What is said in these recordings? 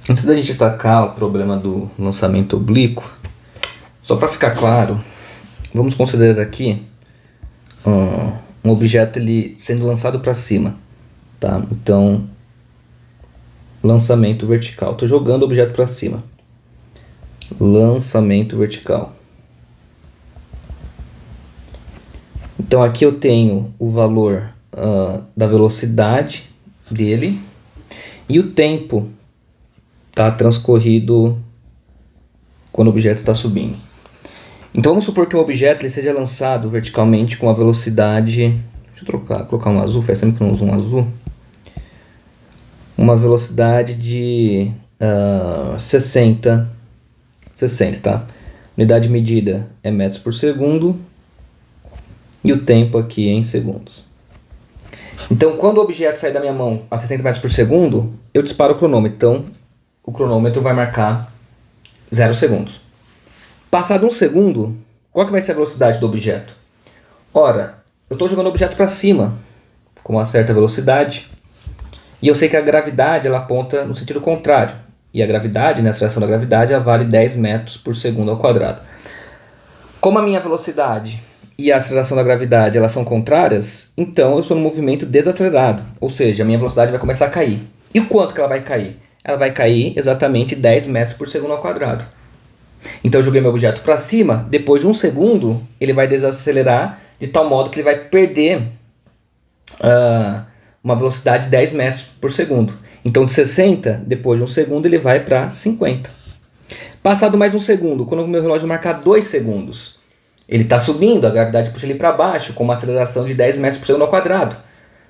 Antes da gente atacar o problema do lançamento oblíquo, só para ficar claro, vamos considerar aqui um objeto ele sendo lançado para cima, tá? Então, lançamento vertical. Estou jogando o objeto para cima. Lançamento vertical. Então aqui eu tenho o valor da velocidade dele e o tempo transcorrido quando o objeto está subindo. Então vamos supor que um objeto ele seja lançado verticalmente com a velocidade... Deixa eu colocar um azul, faz tempo que eu não uso um azul. Uma velocidade de 60, tá? Unidade medida é metros por segundo e o tempo aqui é em segundos. Então quando o objeto sair da minha mão a 60 metros por segundo, eu disparo o cronômetro. Então o cronômetro vai marcar 0 segundos. Passado 1 segundo, qual que vai ser a velocidade do objeto? Ora, eu estou jogando o objeto para cima com uma certa velocidade e eu sei que a gravidade ela aponta no sentido contrário. E a gravidade, né, a aceleração da gravidade, ela vale 10 metros por segundo ao quadrado. Como a minha velocidade e a aceleração da gravidade elas são contrárias, então eu estou no movimento desacelerado. Ou seja, a minha velocidade vai começar a cair. E o quanto que ela vai cair? Ela vai cair exatamente 10 metros por segundo ao quadrado. Então eu joguei meu objeto para cima, depois de 1 segundo ele vai desacelerar de tal modo que ele vai perder uma velocidade de 10 metros por segundo. Então de 60, depois de 1 segundo ele vai para 50. Passado mais 1 segundo, quando o meu relógio marcar 2 segundos, ele está subindo, a gravidade puxa ele para baixo com uma aceleração de 10 metros por segundo ao quadrado.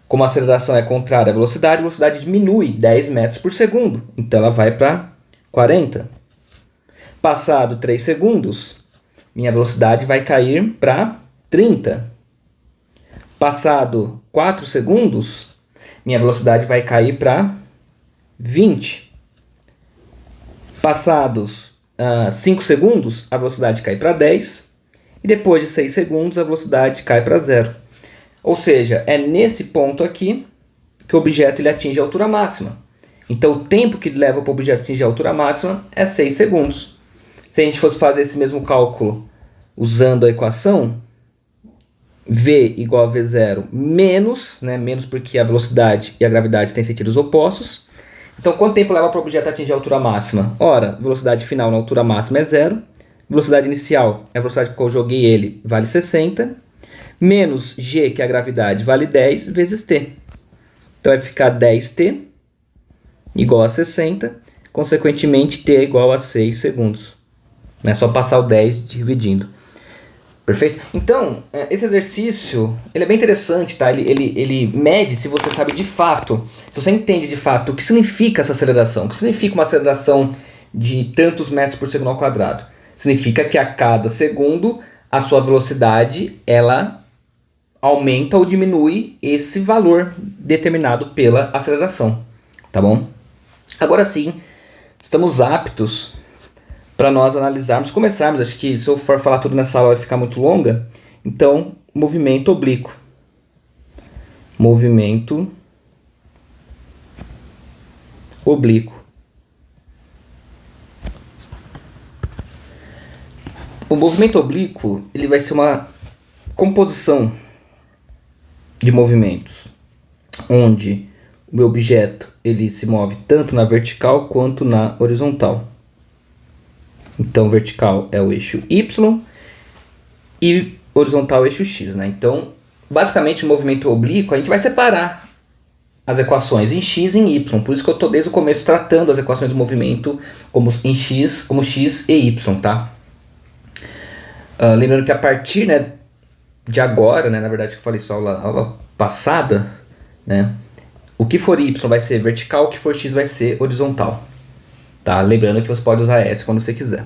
Como a aceleração é contrária à velocidade, a velocidade diminui 10 metros por segundo. Então ela vai para 40. Passado 3 segundos, minha velocidade vai cair para 30. Passado 4 segundos, minha velocidade vai cair para 20. Passados 5 segundos, a velocidade cai para 10. E depois de 6 segundos, a velocidade cai para 0. Ou seja, é nesse ponto aqui que o objeto ele atinge a altura máxima. Então o tempo que leva para o objeto atingir a altura máxima é 6 segundos. Se a gente fosse fazer esse mesmo cálculo usando a equação V igual a V0 menos, menos porque a velocidade e a gravidade têm sentidos opostos. Então quanto tempo leva para o objeto atingir a altura máxima? Ora, velocidade final na altura máxima é 0. Velocidade inicial é a velocidade que eu joguei ele, vale 60. Menos G, que é a gravidade, vale 10 vezes T. Então vai ficar 10T igual a 60. Consequentemente, T é igual a 6 segundos. É só passar o 10 dividindo. Perfeito? Então, esse exercício ele é bem interessante, tá? Ele mede se você sabe de fato, se você entende de fato o que significa essa aceleração. O que significa uma aceleração de tantos metros por segundo ao quadrado? Significa que a cada segundo a sua velocidade ela aumenta ou diminui esse valor determinado pela aceleração. Tá bom? Agora sim, estamos aptos para nós analisarmos, começarmos. Acho que se eu for falar tudo nessa aula vai ficar muito longa. Então, movimento oblíquo. Movimento oblíquo. O movimento oblíquo ele vai ser uma composição de movimentos, onde o meu objeto ele se move tanto na vertical quanto na horizontal. Então, vertical é o eixo Y e horizontal é o eixo X, né? Então, basicamente, o movimento oblíquo, a gente vai separar as equações em X e em Y. Por isso que eu estou desde o começo tratando as equações do movimento como em X, como X e Y, tá? Lembrando que a partir de agora, na verdade que eu falei só aula passada, o que for Y vai ser vertical, o que for X vai ser horizontal. Tá? Lembrando que você pode usar S quando você quiser.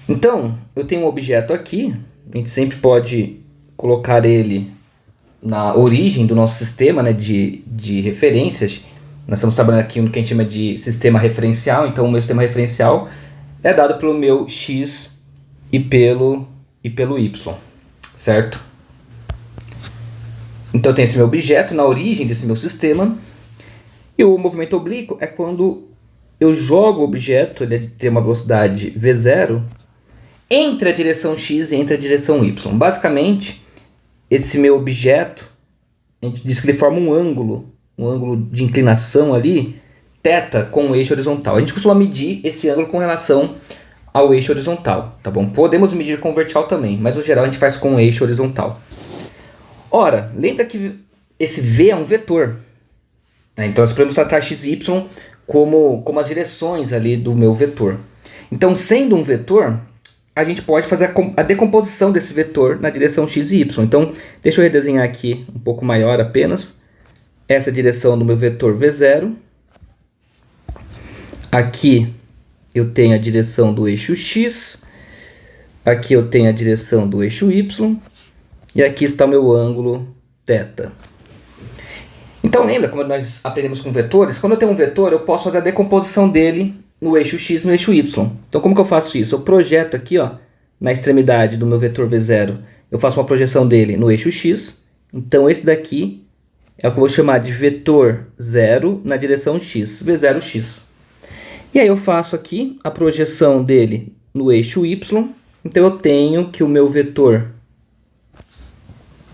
Então, eu tenho um objeto aqui, a gente sempre pode colocar ele na origem do nosso sistema de referências. Nós estamos trabalhando aqui no que a gente chama de sistema referencial, então o meu sistema referencial é dado pelo meu X e pelo Y, certo? Então eu tenho esse meu objeto na origem desse meu sistema, e o movimento oblíquo é quando eu jogo o objeto, ele tem uma velocidade v0, entre a direção x e entre a direção y. Basicamente, esse meu objeto, a gente diz que ele forma um ângulo de inclinação ali, θ com o eixo horizontal. A gente costuma medir esse ângulo com relação ao eixo horizontal, tá bom? Podemos medir com vertical também, mas no geral a gente faz com o eixo horizontal. Ora, lembra que esse v é um vetor, né? Então nós podemos tratar x e y como as direções ali do meu vetor. Então, sendo um vetor, a gente pode fazer a decomposição desse vetor na direção x e y. Então, deixa eu redesenhar aqui um pouco maior apenas. Essa é a direção do meu vetor v0. Aqui eu tenho a direção do eixo x. Aqui eu tenho a direção do eixo y. E aqui está o meu ângulo θ. Então lembra como nós aprendemos com vetores? Quando eu tenho um vetor, eu posso fazer a decomposição dele no eixo x e no eixo y. Então como que eu faço isso? Eu projeto aqui, ó, na extremidade do meu vetor v0, eu faço uma projeção dele no eixo x. Então esse daqui é o que eu vou chamar de vetor 0 na direção x, v0x. E aí eu faço aqui a projeção dele no eixo y. Então eu tenho que o meu vetor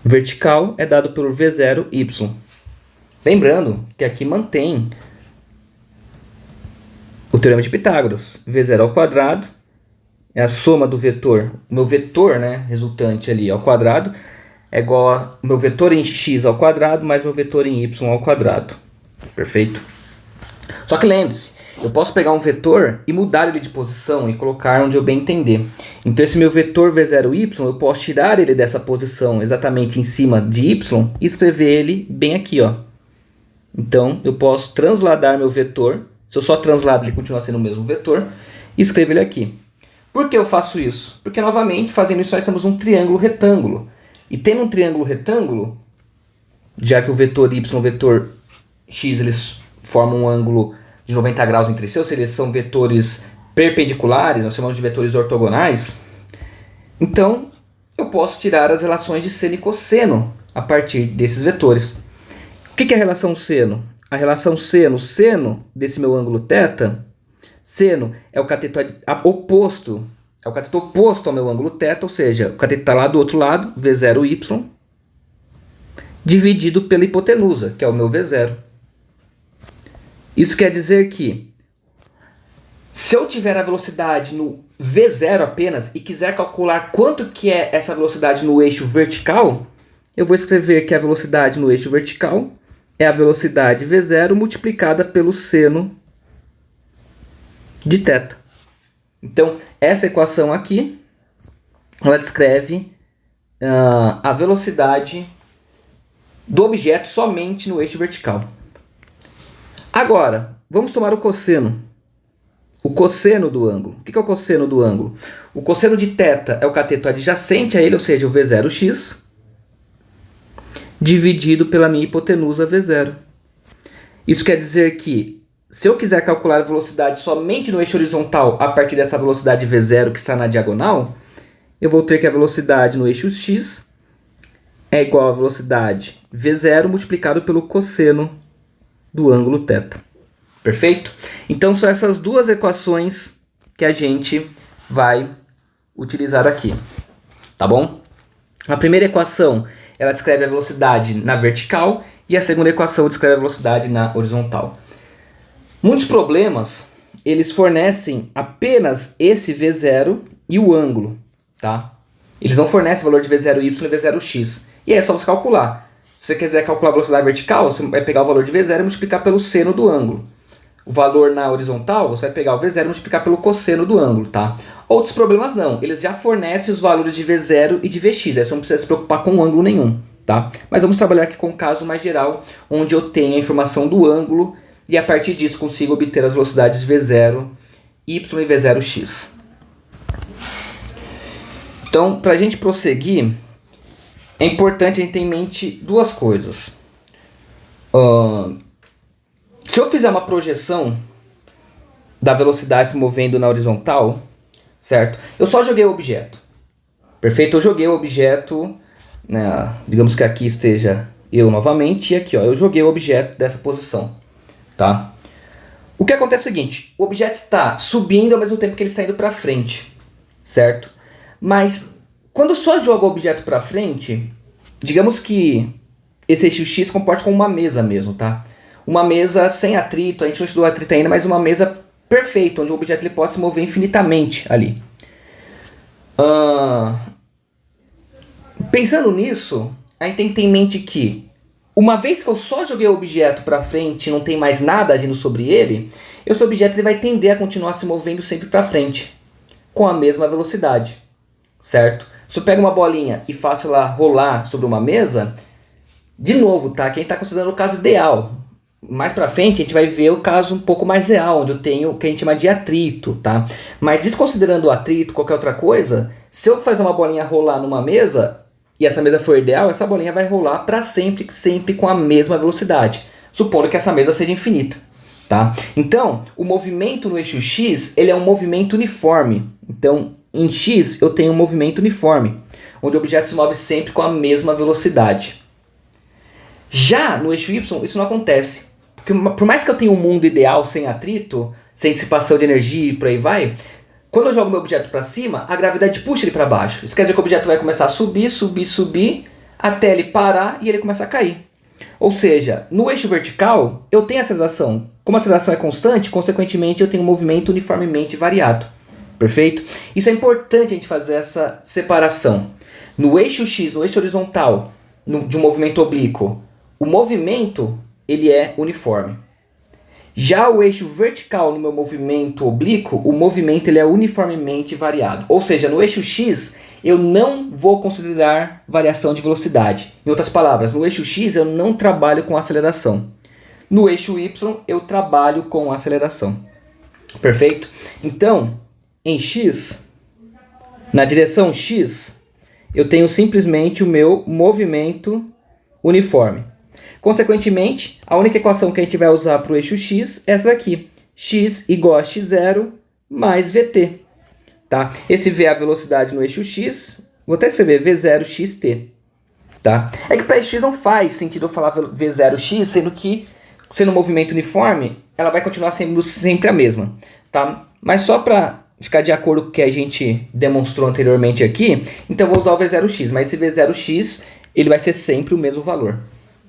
vertical é dado pelo v0y. Lembrando que aqui mantém o teorema de Pitágoras. V0 ao quadrado é a soma do vetor. O meu vetor, né, resultante ali ao quadrado é igual ao meu vetor em x ao quadrado mais meu vetor em y ao quadrado. Perfeito? Só que lembre-se, eu posso pegar um vetor e mudar ele de posição e colocar onde eu bem entender. Então esse meu vetor v0y, eu posso tirar ele dessa posição exatamente em cima de y e escrever ele bem aqui, ó. Então eu posso transladar meu vetor. Se eu só translado, ele continua sendo o mesmo vetor. E escrevo ele aqui. Por que eu faço isso? Porque, novamente, fazendo isso, nós temos um triângulo retângulo. E tendo um triângulo retângulo, já que o vetor y e o vetor x eles formam um ângulo de 90 graus entre si, ou seja, eles são vetores perpendiculares, nós chamamos de vetores ortogonais. Então, eu posso tirar as relações de seno e cosseno a partir desses vetores. O que é a relação seno? A relação seno desse meu ângulo θ, seno é o cateto oposto, ao meu ângulo θ, ou seja, o cateto está lá do outro lado, v0y, dividido pela hipotenusa, que é o meu v0. Isso quer dizer que, se eu tiver a velocidade no v0 apenas e quiser calcular quanto que é essa velocidade no eixo vertical, eu vou escrever que a velocidade no eixo vertical é a velocidade v0 multiplicada pelo seno de θ. Então, essa equação aqui, ela descreve a velocidade do objeto somente no eixo vertical. Agora, vamos tomar o cosseno. O cosseno do ângulo. O que é o cosseno do ângulo? O cosseno de θ é o cateto adjacente a ele, ou seja, o v0x, dividido pela minha hipotenusa v0. Isso quer dizer que, se eu quiser calcular a velocidade somente no eixo horizontal a partir dessa velocidade v0 que está na diagonal, eu vou ter que a velocidade no eixo x é igual à velocidade v0 multiplicado pelo cosseno do ângulo θ. Perfeito? Então são essas duas equações que a gente vai utilizar aqui. Tá bom? A primeira equação, ela descreve a velocidade na vertical e a segunda equação descreve a velocidade na horizontal. Muitos problemas, eles fornecem apenas esse v0 e o ângulo, tá? Eles não fornecem o valor de v0y e v0x. E aí é só você calcular. Se você quiser calcular a velocidade vertical, você vai pegar o valor de v0 e multiplicar pelo seno do ângulo. O valor na horizontal, você vai pegar o v0 e multiplicar pelo cosseno do ângulo, tá? Outros problemas não, eles já fornecem os valores de v0 e de vx, aí você não precisa se preocupar com ângulo nenhum, tá? Mas vamos trabalhar aqui com um caso mais geral, onde eu tenho a informação do ângulo e a partir disso consigo obter as velocidades v0, y e v0x. Então, para a gente prosseguir, é importante a gente ter em mente duas coisas. Se eu fizer uma projeção da velocidade se movendo na horizontal, certo? Eu só joguei o objeto. Perfeito? Eu joguei o objeto, né, digamos que aqui esteja eu novamente, e aqui, ó, eu joguei o objeto dessa posição, tá? O que acontece é o seguinte, o objeto está subindo ao mesmo tempo que ele está indo para frente, certo? Mas quando eu só jogo o objeto para frente, digamos que esse eixo X comporte como uma mesa mesmo, tá? Uma mesa sem atrito, a gente não estudou atrito ainda, mas uma mesa perfeita, onde o objeto ele pode se mover infinitamente ali. Pensando nisso, a gente tem que ter em mente que, uma vez que eu só joguei o objeto para frente e não tem mais nada agindo sobre ele, esse objeto ele vai tender a continuar se movendo sempre para frente, com a mesma velocidade, certo? Se eu pego uma bolinha e faço ela rolar sobre uma mesa, de novo, tá? Quem está considerando o caso ideal. Mais para frente a gente vai ver o caso um pouco mais real, onde eu tenho o que a gente chama de atrito, tá? Mas desconsiderando o atrito, qualquer outra coisa, se eu fazer uma bolinha rolar numa mesa, e essa mesa for ideal, essa bolinha vai rolar para sempre, sempre com a mesma velocidade, supondo que essa mesa seja infinita, tá? Então, o movimento no eixo X, ele é um movimento uniforme. Então, em X eu tenho um movimento uniforme, onde o objeto se move sempre com a mesma velocidade. Já no eixo Y, isso não acontece. Porque por mais que eu tenha um mundo ideal sem atrito, sem dissipação de energia e por aí vai, quando eu jogo meu objeto para cima, a gravidade puxa ele para baixo. Isso quer dizer que o objeto vai começar a subir, subir, subir, até ele parar e ele começa a cair. Ou seja, no eixo vertical, eu tenho aceleração. Como a aceleração é constante, consequentemente eu tenho um movimento uniformemente variado. Perfeito? Isso é importante a gente fazer essa separação. No eixo X, no eixo horizontal, de um movimento oblíquo, o movimento ele é uniforme. Já o eixo vertical no meu movimento oblíquo, o movimento ele é uniformemente variado. Ou seja, no eixo X eu não vou considerar variação de velocidade. Em outras palavras, no eixo X eu não trabalho com aceleração. No eixo Y eu trabalho com aceleração. Perfeito? Então, em X, na direção X, eu tenho simplesmente o meu movimento uniforme. Consequentemente, a única equação que a gente vai usar para o eixo X é essa daqui. X igual a x0 mais vt. Tá? Esse v é a velocidade no eixo X. Vou até escrever v0xt. Tá? É que para eixo X não faz sentido eu falar v0x, sendo que, sendo um movimento uniforme, ela vai continuar sendo sempre a mesma. Tá? Mas só para ficar de acordo com o que a gente demonstrou anteriormente aqui, então eu vou usar o v0x. Mas esse v0x ele vai ser sempre o mesmo valor.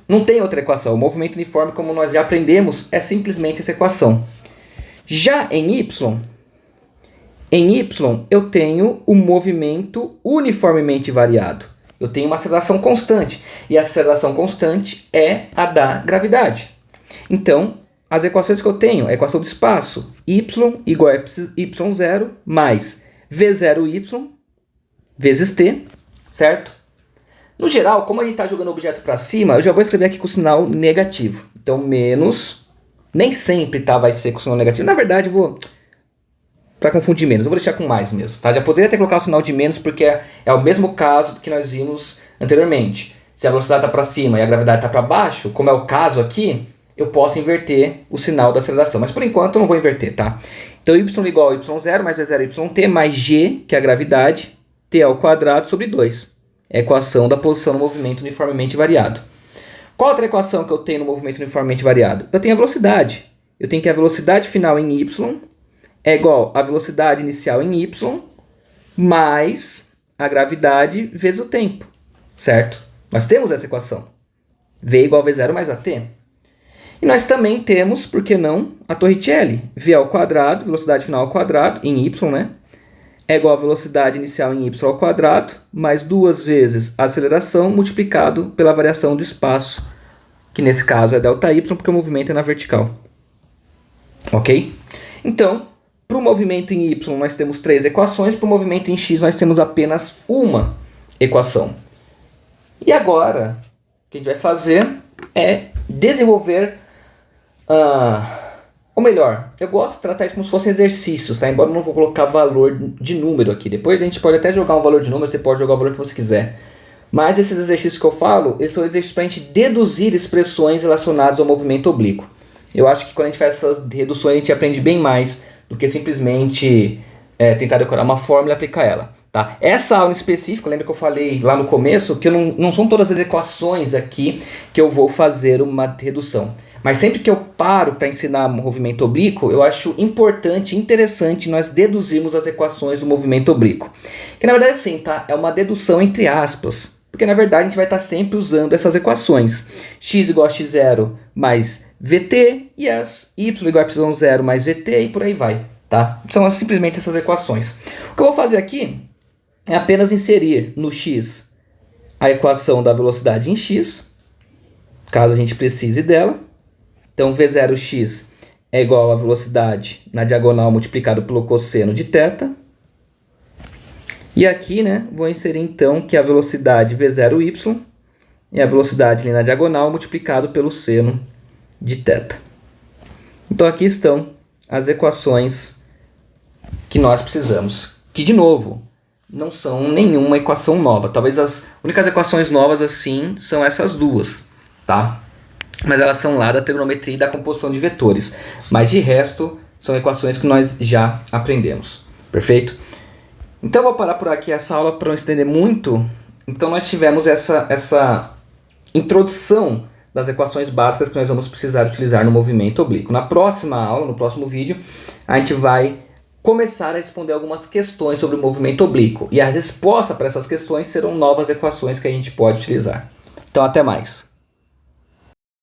Não tem outra equação. O movimento uniforme, como nós já aprendemos, é simplesmente essa equação. Já em Y eu tenho o movimento uniformemente variado. Eu tenho uma aceleração constante. E a aceleração constante é a da gravidade. Então, as equações que eu tenho, a equação do espaço, y igual a y0 mais v0y vezes t, certo? No geral, como a gente está jogando o objeto para cima, eu já vou escrever aqui com o sinal negativo. Então, menos, nem sempre vai ser com o sinal negativo. Na verdade, eu vou, para confundir menos, eu vou deixar com mais mesmo. Tá? Já poderia ter colocado o sinal de menos, porque é o mesmo caso que nós vimos anteriormente. Se a velocidade está para cima e a gravidade está para baixo, como é o caso aqui, eu posso inverter o sinal da aceleração. Mas por enquanto eu não vou inverter, tá? Então, y igual a y0 mais v0yt mais g, que é a gravidade, t ao quadrado sobre 2. É a equação da posição no movimento uniformemente variado. Qual outra equação que eu tenho no movimento uniformemente variado? Eu tenho a velocidade. Eu tenho que a velocidade final em y é igual à velocidade inicial em y mais a gravidade vezes o tempo. Certo? Nós temos essa equação. V igual a V0 mais AT. E nós também temos, por que não, a Torricelli. V ao quadrado, velocidade final ao quadrado, em y, né? É igual a velocidade inicial em y ao quadrado, mais 2 vezes a aceleração multiplicado pela variação do espaço, que nesse caso é ΔY, porque o movimento é na vertical. Ok? Então, para o movimento em y nós temos 3 equações, para o movimento em x nós temos apenas uma equação. E agora, o que a gente vai fazer é desenvolver... Ou melhor, eu gosto de tratar isso como se fossem exercícios, tá? Embora eu não vou colocar valor de número aqui. Depois a gente pode até jogar um valor de número, você pode jogar o valor que você quiser. Mas esses exercícios que eu falo, eles são exercícios para a gente deduzir expressões relacionadas ao movimento oblíquo. Eu acho que quando a gente faz essas reduções, a gente aprende bem mais do que simplesmente tentar decorar uma fórmula e aplicar ela. Tá? Essa aula em específico, lembra que eu falei lá no começo que não são todas as equações aqui que eu vou fazer uma redução. Mas sempre que eu paro para ensinar movimento oblíquo, eu acho importante e interessante nós deduzirmos as equações do movimento oblíquo. Que na verdade assim, tá? É uma dedução entre aspas. Porque na verdade a gente vai estar sempre usando essas equações. X igual a x0 mais vt e as y igual a y0 mais vt e por aí vai. Tá? São simplesmente essas equações. O que eu vou fazer aqui é apenas inserir no x a equação da velocidade em x, caso a gente precise dela. Então, v0x é igual a velocidade na diagonal multiplicado pelo cosseno de θ. E aqui, né, vou inserir então que a velocidade v0y é a velocidade ali na diagonal multiplicado pelo seno de θ. Então, aqui estão as equações que nós precisamos. Que, de novo, não são nenhuma equação nova. Talvez as únicas equações novas assim são essas duas, tá? Mas elas são lá da trigonometria e da composição de vetores. Mas de resto, são equações que nós já aprendemos. Perfeito? Então eu vou parar por aqui essa aula para não estender muito. Então nós tivemos essa introdução das equações básicas que nós vamos precisar utilizar no movimento oblíquo. Na próxima aula, no próximo vídeo, a gente vai começar a responder algumas questões sobre o movimento oblíquo. E a resposta para essas questões serão novas equações que a gente pode utilizar. Então até mais.